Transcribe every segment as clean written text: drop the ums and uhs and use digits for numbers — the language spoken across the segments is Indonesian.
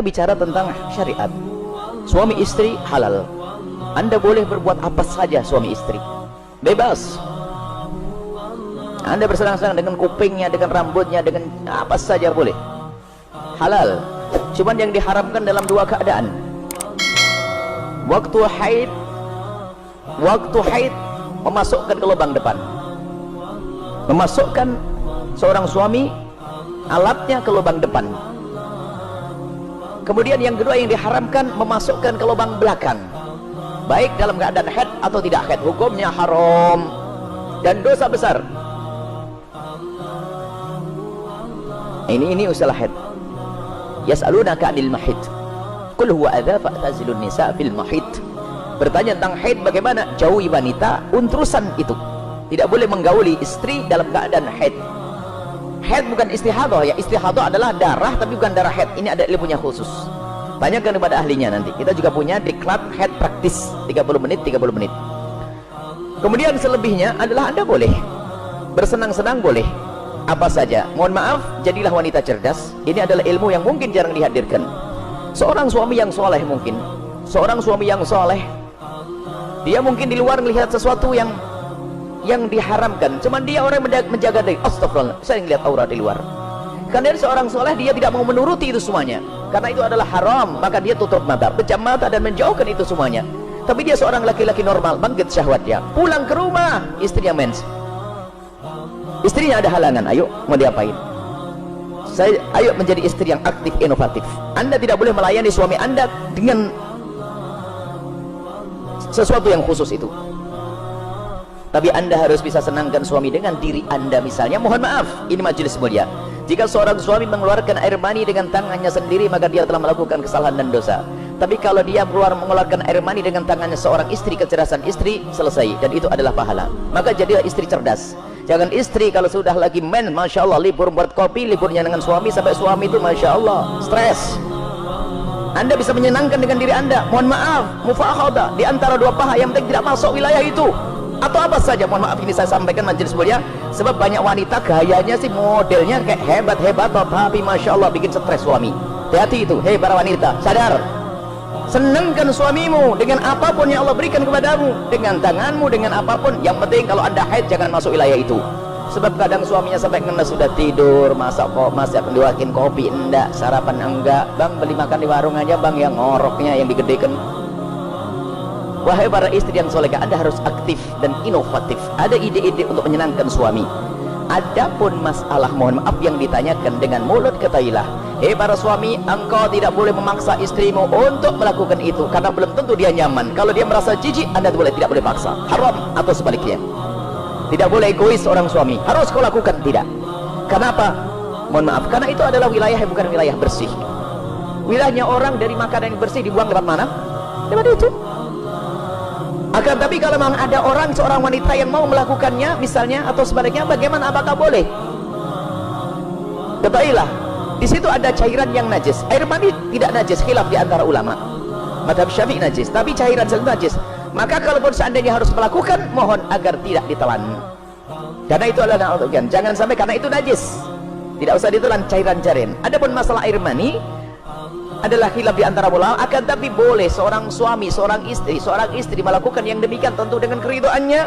bicara tentang syariat. Suami istri halal. Anda boleh berbuat apa saja suami istri, bebas. Anda bersenang-senang dengan kupingnya, dengan rambutnya, dengan apa saja boleh, halal. Cuman yang diharamkan dalam dua keadaan: waktu haid memasukkan ke lubang depan, memasukkan seorang suami alatnya ke lubang depan. Kemudian yang kedua yang diharamkan, memasukkan ke lubang belakang, baik dalam keadaan haid atau tidak haid. Hukumnya haram dan dosa besar. Ini usalah haid. Yas'alunaka 'anil mahid qul huwa adza fa'tazilun nisa fil mahid. Bertanya tentang haid, bagaimana? Jauhi wanita untrusan itu. Tidak boleh menggauli istri dalam keadaan haid. Haid bukan istihadah ya. Istihadah adalah darah tapi bukan darah haid. Ini ada ilmunya khusus. Tanyakan kepada ahlinya nanti. Kita juga punya diklat haid praktis 30 menit. Kemudian selebihnya adalah Anda boleh bersenang-senang, boleh apa saja. Mohon maaf, jadilah wanita cerdas. Ini adalah ilmu yang mungkin jarang dihadirkan. Seorang suami yang soleh, mungkin seorang suami yang soleh, dia mungkin di luar melihat sesuatu yang diharamkan, cuman dia orang menjaga diri. Astagfirullah, saya ngelihat aura di luar. Karena dia seorang soleh, dia tidak mau menuruti itu semuanya, karena itu adalah haram. Maka dia tutup mata, pejam mata dan menjauhkan itu semuanya. Tapi dia seorang laki-laki normal, bangkit syahwatnya, pulang ke rumah, istrinya mens, istrinya ada halangan. Ayo, mau diapain? Ayo menjadi istri yang aktif, inovatif. Anda tidak boleh melayani suami Anda dengan sesuatu yang khusus itu. Tapi Anda harus bisa senangkan suami dengan diri Anda. Misalnya, mohon maaf, ini majelis mulia, jika seorang suami mengeluarkan air mani dengan tangannya sendiri, maka dia telah melakukan kesalahan dan dosa. Tapi kalau dia mengeluarkan air mani dengan tangannya seorang istri, kecerdasan istri selesai, dan itu adalah pahala. Maka jadilah istri cerdas. Jangan istri kalau sudah lagi men, masya Allah, libur buat kopi, liburnya dengan suami, sampai suami itu masya Allah stres. Anda bisa menyenangkan dengan diri Anda. Mohon maaf, mufakhadah di antara dua paha yang penting tidak masuk wilayah itu, atau apa saja. Mohon maaf, ini saya sampaikan majelis mulia, sebab banyak wanita gayanya sih, modelnya kayak hebat-hebat, tapi masya Allah bikin stres suami. Hati-hati itu. Hei para wanita, sadar, senangkan suamimu dengan apapun yang Allah berikan kepadamu, dengan tanganmu, dengan apapun. Yang penting kalau Anda haid, jangan masuk wilayah itu. Sebab kadang suaminya sampai kena sudah tidur, masih akan diwakin kopi enggak, sarapan enggak, bang beli makan di warung aja bang, yang ngoroknya yang digedekan. Wahai para istri yang solehah, Anda harus aktif dan inovatif. Ada ide-ide untuk menyenangkan suami. Adapun masalah, mohon maaf, yang ditanyakan dengan mulut, ketahuilah, hei para suami, engkau tidak boleh memaksa istrimu untuk melakukan itu, karena belum tentu dia nyaman. Kalau dia merasa jijik, Anda tidak boleh paksa, haram. Atau sebaliknya, tidak boleh egois seorang suami, harus kau lakukan, tidak. Kenapa? Mohon maaf, karena itu adalah wilayah yang bukan wilayah bersih. Wilayahnya orang dari makanan yang bersih dibuang lewat mana? Lewat itu. Akan tapi kalau memang ada seorang wanita yang mau melakukannya misalnya, atau sebaliknya, bagaimana, apakah boleh? Ketahuilah, di situ ada cairan yang najis. Air mani tidak najis, khilaf di antara ulama. Madhab Syafi'i najis, tapi cairan selalu najis. Maka kalaupun seandainya harus melakukan, mohon agar tidak ditelan, karena itu adalah na'udzubillah. Jangan sampai karena itu najis, tidak usah ditelan cairan-cairan. Adapun masalah air mani adalah khilaf di antara ulama. Akan tapi boleh seorang suami, seorang istri melakukan yang demikian, tentu dengan keridhaannya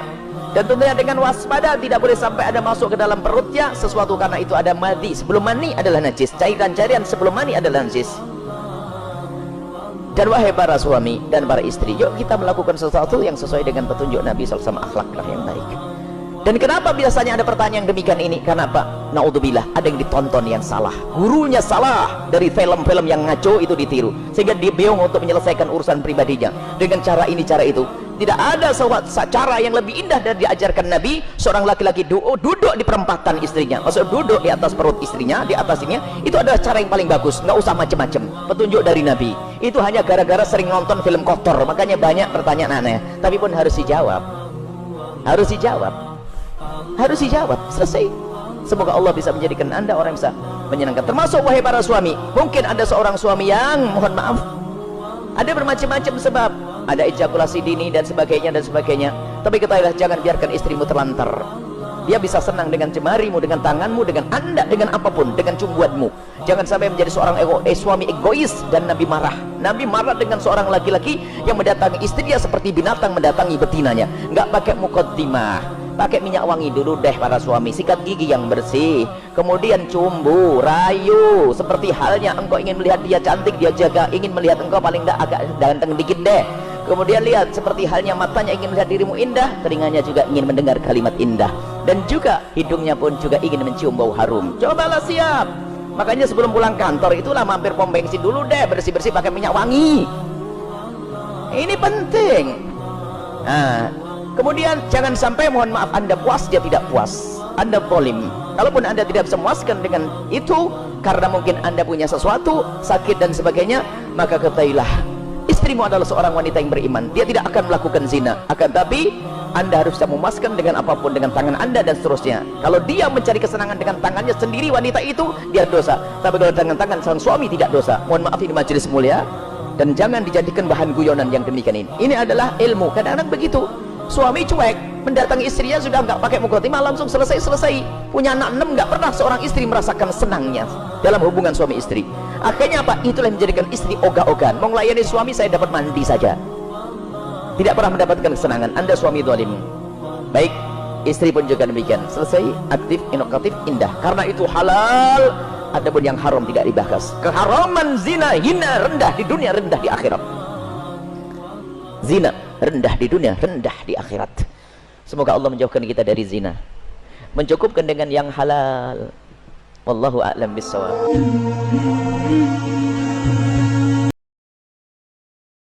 dan tentunya dengan waspada. Tidak boleh sampai ada masuk ke dalam perutnya sesuatu, karena itu ada madhi. Sebelum mani adalah najis, cairan-cairan sebelum mani adalah najis. Dan wahai para suami dan para istri, yuk kita melakukan sesuatu yang sesuai dengan petunjuk Nabi SAW, akhlaklah yang baik. Dan kenapa biasanya ada pertanyaan demikian ini? Kenapa? Naudzubillah, ada yang ditonton yang salah, gurunya salah, dari film-film yang ngaco itu ditiru, sehingga dia bingung untuk menyelesaikan urusan pribadinya dengan cara ini, cara itu. Tidak ada cara yang lebih indah dari diajarkan Nabi. Seorang laki-laki duduk di perempatan istrinya, maksud duduk di atas perut istrinya, di atasnya, itu adalah cara yang paling bagus. Nggak usah macam-macam. Petunjuk dari Nabi itu hanya gara-gara sering nonton film kotor, makanya banyak pertanyaan aneh. Tapi pun harus dijawab, harus dijawab, selesai. Semoga Allah bisa menjadikan Anda orang yang bisa menyenangkan. Termasuk wahai para suami, mungkin ada seorang suami yang, mohon maaf, ada bermacam-macam sebab, ada ejakulasi dini dan sebagainya. Tapi ketahuilah, jangan biarkan istrimu terlantar. Dia bisa senang dengan jemarimu, dengan tanganmu, dengan anda, dengan apapun, dengan cumbuanmu. Jangan sampai menjadi seorang suami egois. Dan Nabi marah. Nabi marah dengan seorang laki-laki yang mendatangi istrinya seperti binatang mendatangi betinanya. Nggak pakai muqaddimah, pakai minyak wangi dulu deh para suami, sikat gigi yang bersih, kemudian cumbu, rayu, seperti halnya engkau ingin melihat dia cantik, dia jaga, ingin melihat engkau paling tidak agak ganteng dikit deh. Kemudian lihat, seperti halnya matanya ingin melihat dirimu indah, telinganya juga ingin mendengar kalimat indah, dan juga hidungnya pun juga ingin mencium bau harum. Cobalah siap. Makanya sebelum pulang kantor itulah mampir pom bensin dulu deh, bersih-bersih pakai minyak wangi. Ini penting. Nah, kemudian jangan sampai mohon maaf Anda puas, dia tidak puas, Anda zalim. Kalaupun Anda tidak bisa memuaskan dengan itu karena mungkin Anda punya sesuatu, sakit dan sebagainya, maka ketahuilah istrimu adalah seorang wanita yang beriman. Dia tidak akan melakukan zina, akan tapi Anda harus bisa memuaskan dengan apapun, dengan tangan Anda dan seterusnya. Kalau dia mencari kesenangan dengan tangannya sendiri, wanita itu, dia dosa. Tapi kalau dengan tangan sang suami, tidak dosa. Mohon maaf, ini majelis mulia, dan jangan dijadikan bahan guyonan yang demikian ini. Ini adalah ilmu. Kadang-kadang begitu, suami cuek, mendatangi istrinya sudah nggak pakai muqaddimah, langsung selesai. Punya anak 6, nggak pernah seorang istri merasakan senangnya dalam hubungan suami istri. Akhirnya apa? Itulah yang menjadikan istri ogah-ogahan. Mau melayani suami, saya dapat mandi saja, tidak pernah mendapatkan kesenangan. Anda suami zalim. Baik, istri pun juga demikian. Selesai, aktif, inovatif, indah. Karena itu halal. Adapun yang haram tidak dibahas. Keharaman zina, hina, rendah di dunia, rendah di akhirat. Zina rendah di dunia, rendah di akhirat. Semoga Allah menjauhkan kita dari zina, mencukupkan dengan yang halal. Wallahu a'lam bishawab.